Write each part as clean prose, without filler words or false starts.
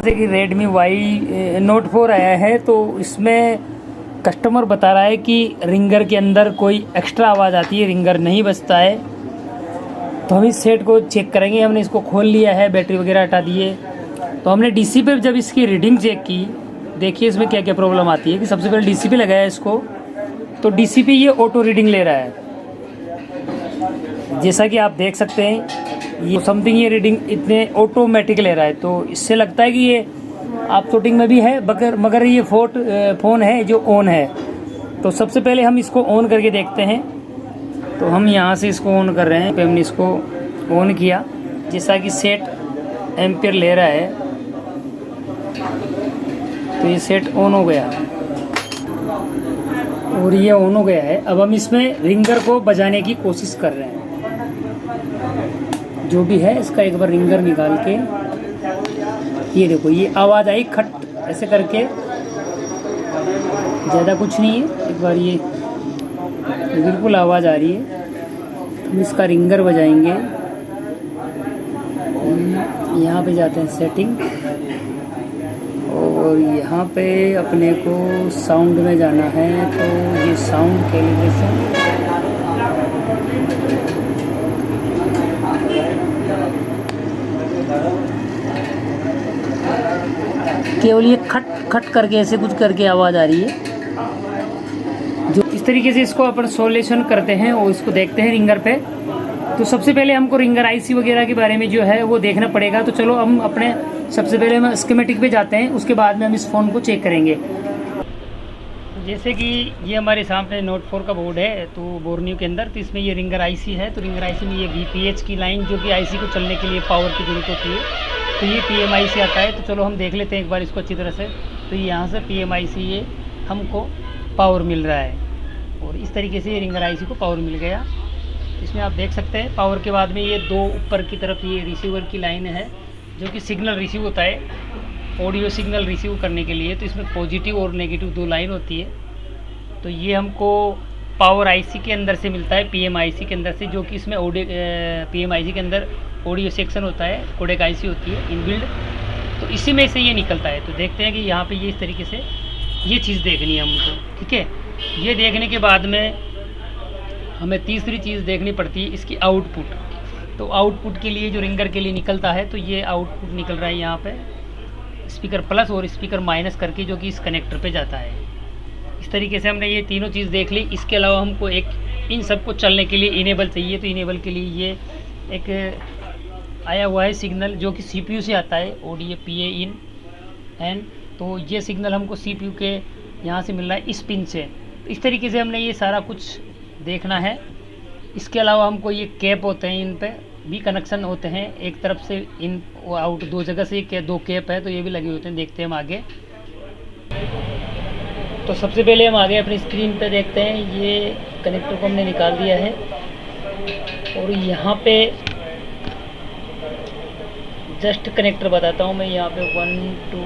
जैसे कि Redmi Y Note 4 आया है, तो इसमें कस्टमर बता रहा है कि रिंगर के अंदर कोई एक्स्ट्रा आवाज़ आती है, रिंगर नहीं बजता है। तो हम इस सेट को चेक करेंगे। हमने इसको खोल लिया है, बैटरी वगैरह हटा दिए। तो हमने डीसी पे जब इसकी रीडिंग चेक की, देखिए इसमें क्या क्या प्रॉब्लम आती है। कि सबसे पहले डीसी पे लगाया इसको, तो डीसी पे ये ऑटो रीडिंग ले रहा है। जैसा कि आप देख सकते हैं, ये समथिंग ये रीडिंग इतने ऑटोमेटिक ले रहा है। तो इससे लगता है कि ये आप शूटिंग में भी है, मगर ये फ़ोन है जो ऑन है। तो सबसे पहले हम इसको ऑन करके देखते हैं। तो हम यहाँ से इसको ऑन कर रहे हैं। तो हमने इसको ऑन किया, जैसा कि सेट एम्पियर ले रहा है, तो ये सेट ऑन हो गया और ये ऑन हो गया है। अब हम इसमें रिंगर को बजाने की कोशिश कर रहे हैं। जो भी है इसका एक बार रिंगर निकाल के, ये देखो ये आवाज़ आई खट ऐसे करके, ज़्यादा कुछ नहीं है। एक बार ये बिल्कुल आवाज़ आ रही है। हम इसका रिंगर बजाएंगे। यहाँ पे जाते हैं सेटिंग, और यहाँ पे अपने को साउंड में जाना है। तो ये साउंड कैलिब्रेशन, केवल ये खट खट करके ऐसे कुछ करके आवाज़ आ रही है। जो इस तरीके से इसको अपन सोल्यूशन करते हैं और इसको देखते हैं रिंगर पे। तो सबसे पहले हमको रिंगर आईसी वगैरह के बारे में जो है वो देखना पड़ेगा। तो चलो हम अपने सबसे पहले हम स्कीमेटिक पे जाते हैं, उसके बाद में हम इस फ़ोन को चेक करेंगे। जैसे कि ये हमारे सामने नोट 4 का बोर्ड है, तो बोर्नियो के अंदर, तो इसमें ये रिंगर आईसी है। तो रिंगर आईसी में ये VPH की लाइन, जो कि आईसी को चलने के लिए पावर की जरूरत होती है, तो ये PMI से आता है। तो चलो हम देख लेते हैं एक बार इसको अच्छी तरह से। तो यहाँ से PMI से ये हमको पावर मिल रहा है, और इस तरीके से ये रिंगर आईसी को पावर मिल गया। इसमें आप देख सकते हैं पावर के बाद में ये दो ऊपर की तरफ ये रिसीवर की लाइन है, जो कि सिग्नल रिसीव होता है, ऑडियो सिग्नल रिसीव करने के लिए। तो इसमें पॉजिटिव और नेगेटिव दो लाइन होती है। तो ये हमको पावर आईसी के अंदर से मिलता है, PMIC के अंदर से, जो कि इसमें PMIC के अंदर ऑडियो सेक्शन होता है, कोडेक आईसी होती है इनबिल्ड। तो इसी में से ये निकलता है। तो देखते हैं कि यहाँ पे ये इस तरीके से ये चीज़ देखनी है हमको, ठीक है। ये देखने के बाद में हमें तीसरी चीज़ देखनी पड़ती है, इसकी आउटपुट। तो आउटपुट के लिए जो रिंगर के लिए निकलता है, तो ये आउटपुट निकल रहा है यहाँ पे स्पीकर प्लस और स्पीकर माइनस करके, जो कि इस कनेक्टर पे जाता है। इस तरीके से हमने ये तीनों चीज़ देख ली। इसके अलावा हमको एक इन सब को चलने के लिए इनेबल चाहिए। तो इनेबल के लिए ये एक आया हुआ है सिग्नल, जो कि CPU से आता है, ODA PA इन एंड। तो ये सिग्नल हमको CPU के यहाँ से मिल रहा है, इस पिन से। तो इस तरीके से हमने ये सारा कुछ देखना है। इसके अलावा हमको ये कैप होते हैं, इन पे भी कनेक्शन होते हैं। एक तरफ से इन आउट, दो जगह से दो कैप है, तो ये भी लगे होते हैं। देखते हैं हम आगे। तो सबसे पहले हम आगे अपनी स्क्रीन पे देखते हैं, ये कनेक्टर को हमने निकाल दिया है, और यहाँ पे जस्ट कनेक्टर बताता हूँ मैं। यहाँ पे 1 2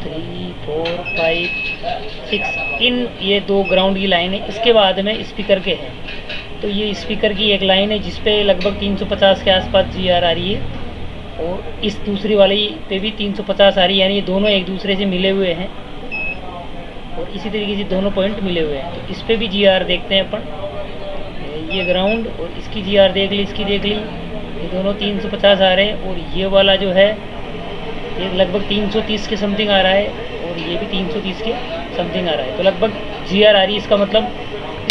3 4 5 6 इन ये दो ग्राउंड की लाइन है। इसके बाद में स्पीकर के हैं। तो ये स्पीकर की एक लाइन है, जिसपे लगभग 350 के आसपास GR आ रही है, और इस दूसरी वाली पे भी 350 आ रही है। यानी ये दोनों एक दूसरे से मिले हुए हैं, और इसी तरीके से दोनों पॉइंट मिले हुए हैं। तो इस पर भी GR देखते हैं अपन। ये ग्राउंड और इसकी GR देख ली, इसकी देख ली, ये दोनों 350 आ रहे हैं। और ये वाला जो है ये लगभग 330 के समथिंग आ रहा है, और ये भी 330 के समथिंग आ रहा है। तो लगभग GR आ रही है। इसका मतलब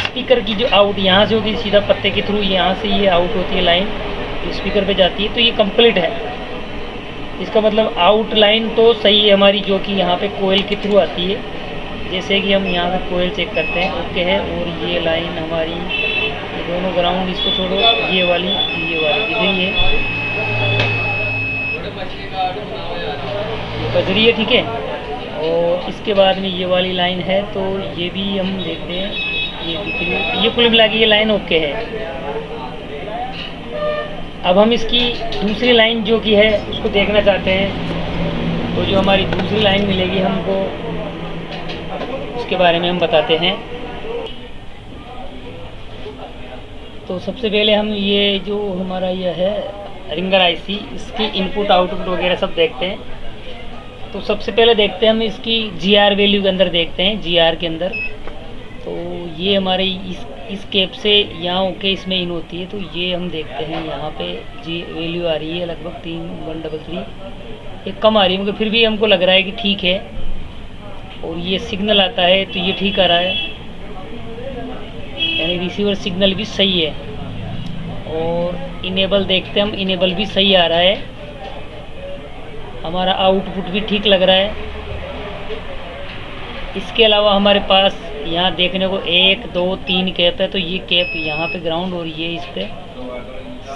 स्पीकर की जो आउट यहाँ से होगी, सीधा पत्ते के थ्रू यहाँ से ये आउट होती है लाइन, तो स्पीकर पे जाती है। तो ये कंप्लीट है। इसका मतलब आउट लाइन तो सही है हमारी, जो कि यहाँ पे कोयल के थ्रू आती है। जैसे कि हम यहाँ पे कोयल चेक करते हैं, ओके है। और ये लाइन हमारी, ये दोनों ग्राउंड, इसको छोड़ो, ये वाली इधर ही है, बज रही है, ठीक है। और इसके बाद में ये वाली लाइन है, तो ये भी हम देखते हैं, ये दिख रही है। ये कुल मिला के ये लाइन ओके है। अब हम इसकी दूसरी लाइन जो कि है उसको देखना चाहते हैं। तो जो हमारी दूसरी लाइन मिलेगी हमको, उसके बारे में हम बताते हैं। तो सबसे पहले हम ये जो हमारा ये है रिंगर आईसी, इसकी इनपुट आउटपुट वगैरह सब देखते हैं। तो सबसे पहले देखते हैं हम इसकी GR वैल्यू के अंदर देखते हैं, GR के अंदर। तो ये हमारे इस कैप से यहाँ ओके इसमें इन होती है, तो ये हम देखते हैं यहाँ पे जी वैल्यू आ रही है लगभग 3133। ये कम आ रही है मगर फिर भी हमको लग रहा है कि ठीक है। और ये सिग्नल आता है तो ये ठीक आ रहा है, यानी रिसीवर सिग्नल भी सही है। और इनेबल देखते हैं हम, इनेबल भी सही आ रहा है, हमारा आउटपुट भी ठीक लग रहा है। इसके अलावा हमारे पास यहाँ देखने को 1 2 3 कैप है, तो ये कैप यहाँ पे ग्राउंड हो रही है, इस पे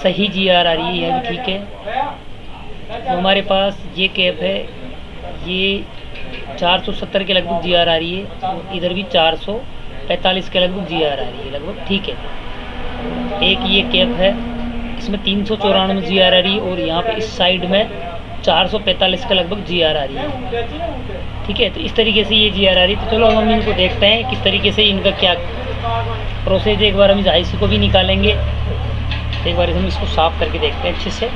सही GR आ रही है, यह भी ठीक है। तो हमारे पास ये कैप है, ये 470 के लगभग GR आ रही है, तो इधर भी 445 के लगभग GR आ रही है, लगभग ठीक है। एक ये कैप है, इसमें 394 GR आ रही है, और यहाँ पे इस साइड में 445 के लगभग GR आ रही है, ठीक है। तो इस तरीके से ये GR आ रही है। तो चलो हम इनको देखते हैं किस तरीके से इनका क्या प्रोसेस है। एक बार हम इस IC को भी निकालेंगे, एक बार हम इसको साफ करके देखते हैं अच्छे से।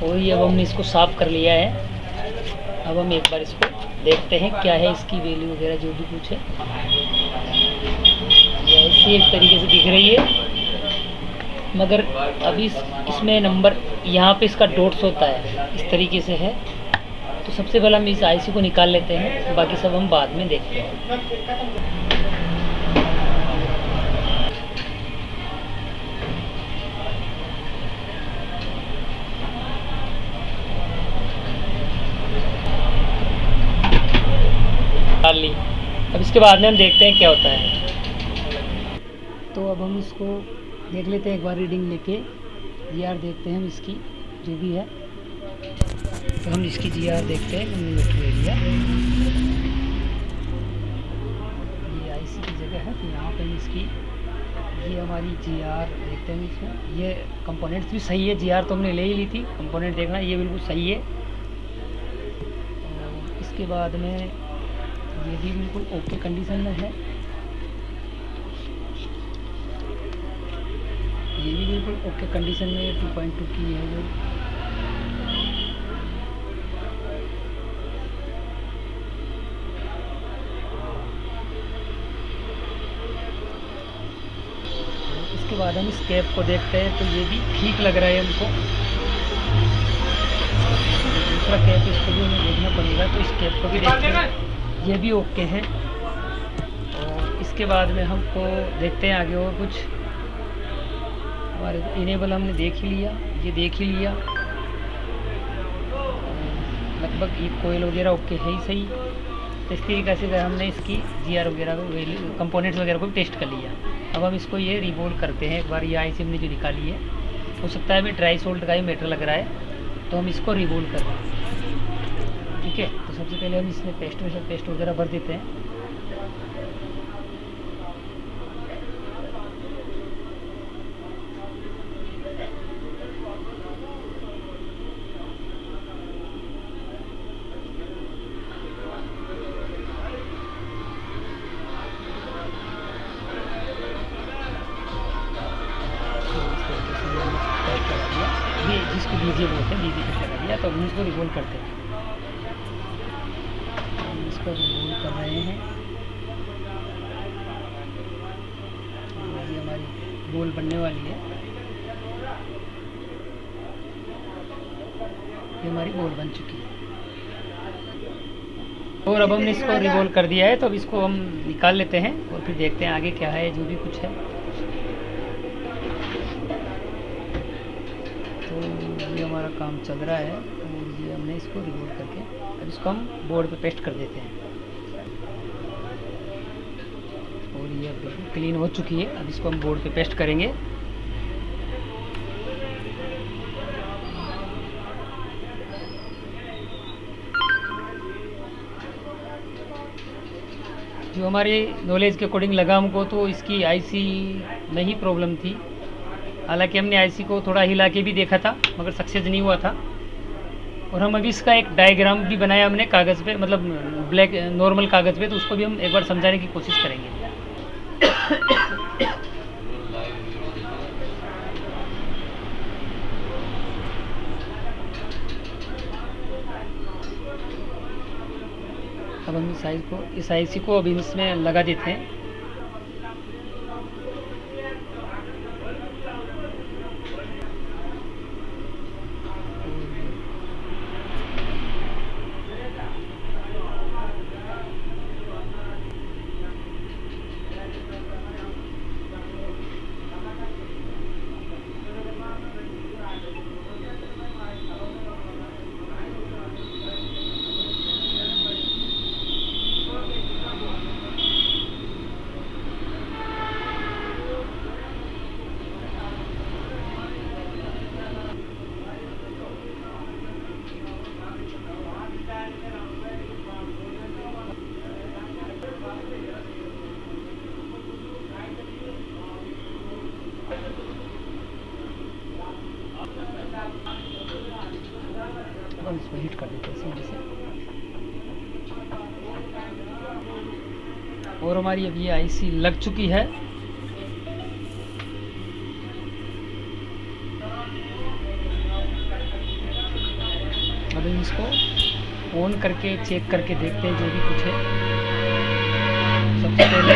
और ये अब हमने इसको साफ कर लिया है। अब हम एक बार इसको देखते हैं क्या है इसकी वैल्यू वगैरह जो भी कुछ है। ऐसी एक तरीके से दिख रही है, मगर अभी इसमें नंबर यहाँ पे इसका डॉट्स होता है, इस तरीके से है। तो सबसे पहले हम इस IC को निकाल लेते हैं, बाकी सब हम बाद में देखते हैं। डाल ली। अब इसके बाद में हम देखते हैं क्या होता है। तो अब हम इसको देख लेते हैं एक बार रीडिंग लेके, GR देखते हैं हम इसकी जो भी है। तो हम इसकी GR देखते हैं, मिलीमीटर ले लिया, ये IC की जगह है। तो यहाँ पे हम इसकी ये हमारी GR देखते हैं इसमें। ये कंपोनेंट्स भी सही है, GR तो हमने ले ही ली थी, कंपोनेंट देखना ये बिल्कुल सही है। और इसके बाद में ये भी बिल्कुल ओके कंडीशन में है, ये भी बिल्कुल ओके कंडीशन में 2.2 की है जो। इसके बाद हम इस कैप को देखते हैं, तो ये भी ठीक लग रहा है हमको। दूसरा कैप इसको भी हमें देखना पड़ेगा, तो इस कैप को भी देखते हैं, ये भी ओके है। और इसके बाद में हमको देखते हैं आगे और कुछ। हमारे इनेबल हमने देख ही लिया, ये देख ही लिया, लगभग ये कोयल वगैरह ओके है ही सही। तो इस तरीके से हमने इसकी GR वगैरह को वैल्यू कंपोनेंट्स वगैरह को भी टेस्ट कर लिया। अब हम इसको ये रिवोल्व करते हैं एक बार। ये IC हमने जो निकाली है, हो सकता है हमें ड्राई सोल्ट का ही मैटर लग रहा है, तो हम इसको रिवोल्व करते हैं, ठीक है। तो सबसे पहले हम इसमें पेस्ट वगैरह भर देते हैं। ये जिसको BG बोलते हैं, BG पेस्ट लगा दिया। तो हम इसको रिवोल्व करते हैं, इसको रिवोल्व कर रहे हैं। ये हमारी बॉल बनने वाली है, ये हमारी बॉल बन चुकी है। और अब हमने इसको रिवोल्व कर दिया है, तो अब इसको हम निकाल लेते हैं और फिर देखते हैं आगे क्या है जो भी कुछ है। तो ये हमारा काम चल रहा है, और ये हमने इसको रिवोल्व करके अब इसको हम बोर्ड पे पेस्ट कर देते हैं। और ये अब बिल्कुल क्लीन हो चुकी है। अब इसको हम बोर्ड पे पेस्ट करेंगे। जो हमारे नॉलेज के अकॉर्डिंग लगा हमको, तो इसकी IC में ही प्रॉब्लम थी। हालांकि हमने IC को थोड़ा हिला के भी देखा था, मगर सक्सेस नहीं हुआ था। और हम अभी इसका एक डायग्राम भी बनाया हमने कागज़ पे, मतलब ब्लैक नॉर्मल कागज़ पे, तो उसको भी हम एक बार समझाने की कोशिश करेंगे। अब हम इस आईसी को अभी इसमें लगा देते हैं। और इसको हीट कर देते हैं सीधे से। और हमारी अब ये आईसी लग चुकी है। अब हम इसको ऑन करके चेक करके देखते हैं जो भी कुछ है। सबसे पहले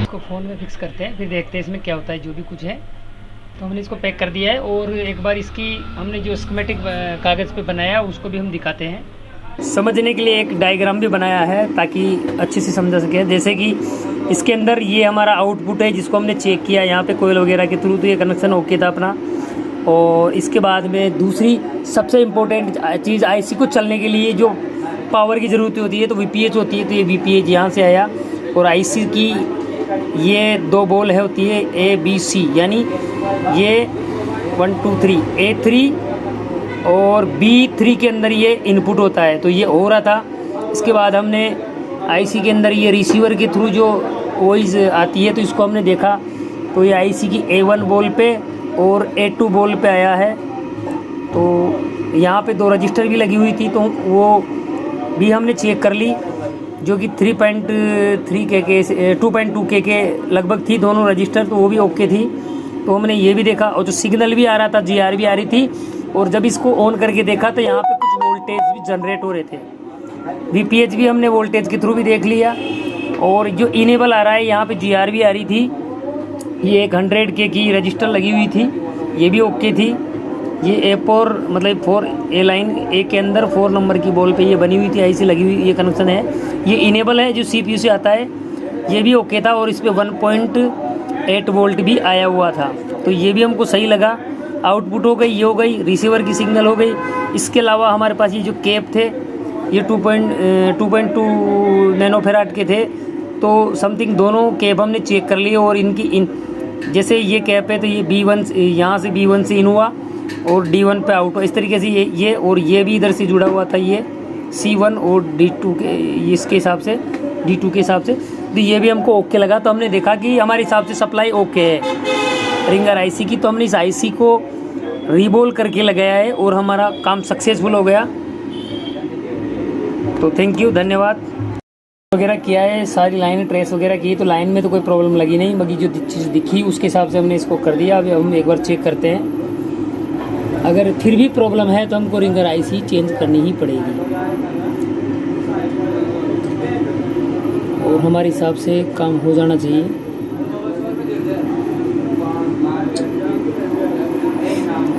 इसको फ़ोन में फिक्स करते हैं, फिर देखते हैं इसमें क्या होता है जो भी कुछ है। तो हमने इसको पैक कर दिया है और एक बार इसकी हमने जो स्कीमेटिक कागज़ पे बनाया उसको भी हम दिखाते हैं। समझने के लिए एक डायग्राम भी बनाया है ताकि अच्छे से समझा सके। जैसे कि इसके अंदर ये हमारा आउटपुट है जिसको हमने चेक किया यहाँ पे कोयल वगैरह के थ्रू, तो ये कनेक्शन ओके था अपना। और इसके बाद में दूसरी सबसे इम्पोर्टेंट चीज़, आईसी को चलने के लिए जो पावर की ज़रूरत होती है तो वीपीएच होती है, तो ये वीपीएच यहाँ से आया। और आईसी की ये 2 बॉल है होती है ABC, यानी ये 1 2 3 A3 और B3 के अंदर ये इनपुट होता है, तो ये हो रहा था। इसके बाद हमने आईसी के अंदर ये रिसीवर के थ्रू जो वॉइस आती है तो इसको हमने देखा, तो ये आईसी की A1 बॉल पे और A2 बॉल पे आया है। तो यहाँ पे 2 रजिस्टर भी लगी हुई थी, तो वो भी हमने चेक कर ली, जो कि 3.3 के 2.2 के लगभग थी दोनों रजिस्टर, तो वो भी ओके थी। तो हमने ये भी देखा, और जो सिग्नल भी आ रहा था, GR भी आ रही थी। और जब इसको ऑन करके देखा तो यहाँ पे कुछ वोल्टेज भी जनरेट हो रहे थे। वीपीएच भी हमने वोल्टेज के थ्रू भी देख लिया, और जो इनेबल आ रहा है यहाँ पे GR भी आ रही थी। ये 100 के की रजिस्टर लगी हुई थी, ये भी ओके थी। ये A4 मतलब 4A लाइन A के अंदर 4 नंबर की बॉल पे ये बनी हुई थी, आईसी लगी हुई, ये कनेक्शन है। ये इनेबल है जो CPU से आता है, ये भी ओके था। और इस पर 1.8 वोल्ट भी आया हुआ था, तो ये भी हमको सही लगा। आउटपुट हो गई, ये हो गई, रिसीवर की सिग्नल हो गई। इसके अलावा हमारे पास ये जो कैप थे ये 2.2 नैनोफेराड के थे, तो समथिंग दोनों कैप हमने चेक कर लिए। और इनकी जैसे ये कैप है तो ये B1 यहाँ से B1 से इन हुआ और D1 पे आउट हुआ, इस तरीके से ये और ये भी इधर से जुड़ा हुआ था, ये C1 और D2 के इसके हिसाब से, D2 के हिसाब से। तो ये भी हमको ओके लगा। तो हमने देखा कि हमारे हिसाब से सप्लाई ओके है रिंगर आईसी की, तो हमने इस आईसी को रीबोल करके लगाया है और हमारा काम सक्सेसफुल हो गया। तो थैंक यू, धन्यवाद। वगैरह किया है, सारी लाइनें ट्रेस वगैरह की, तो लाइन में तो कोई प्रॉब्लम लगी नहीं, बाकी जो चीज़ दिखी उसके हिसाब से हमने इसको कर दिया। अभी हम एक बार चेक करते हैं, अगर फिर भी प्रॉब्लम है तो हमको रिंगर आईसी चेंज करनी ही पड़ेगी, और हमारे हिसाब से काम हो जाना चाहिए।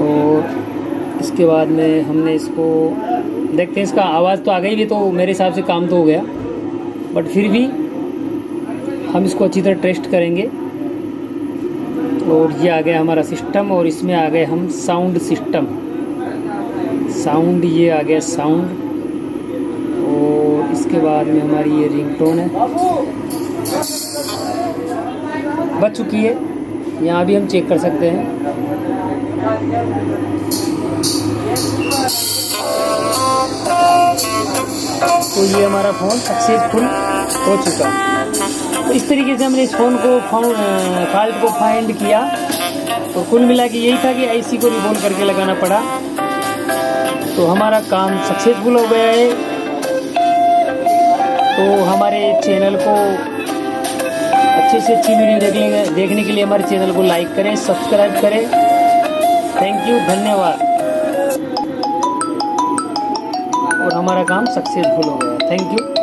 और इसके बाद में हमने इसको देखते हैं, इसका आवाज़ तो आ गई भी, तो मेरे हिसाब से काम तो हो गया, बट फिर भी हम इसको अच्छी तरह टेस्ट करेंगे। और ये आ गया हमारा सिस्टम, और इसमें आ गए हम साउंड सिस्टम, साउंड, ये आ गया साउंड। और इसके बाद में हमारी ये रिंगटोन है, बच चुकी है, यहाँ भी हम चेक कर सकते हैं। तो ये हमारा फ़ोन सक्सेसफुल हो चुका। तो इस तरीके से हमने इस फ़ोन को फॉल्ट को फाइंड किया, और कुल मिला के यही था कि आईसी को रिबोल करके लगाना पड़ा। तो हमारा काम सक्सेसफुल हो गया है। तो हमारे चैनल को अच्छे अच्छे से अच्छी वीडियो देखने के लिए हमारे चैनल को लाइक करें, सब्सक्राइब करें। थैंक यू, धन्यवाद। और हमारा काम सक्सेसफुल हो गया। Thank you.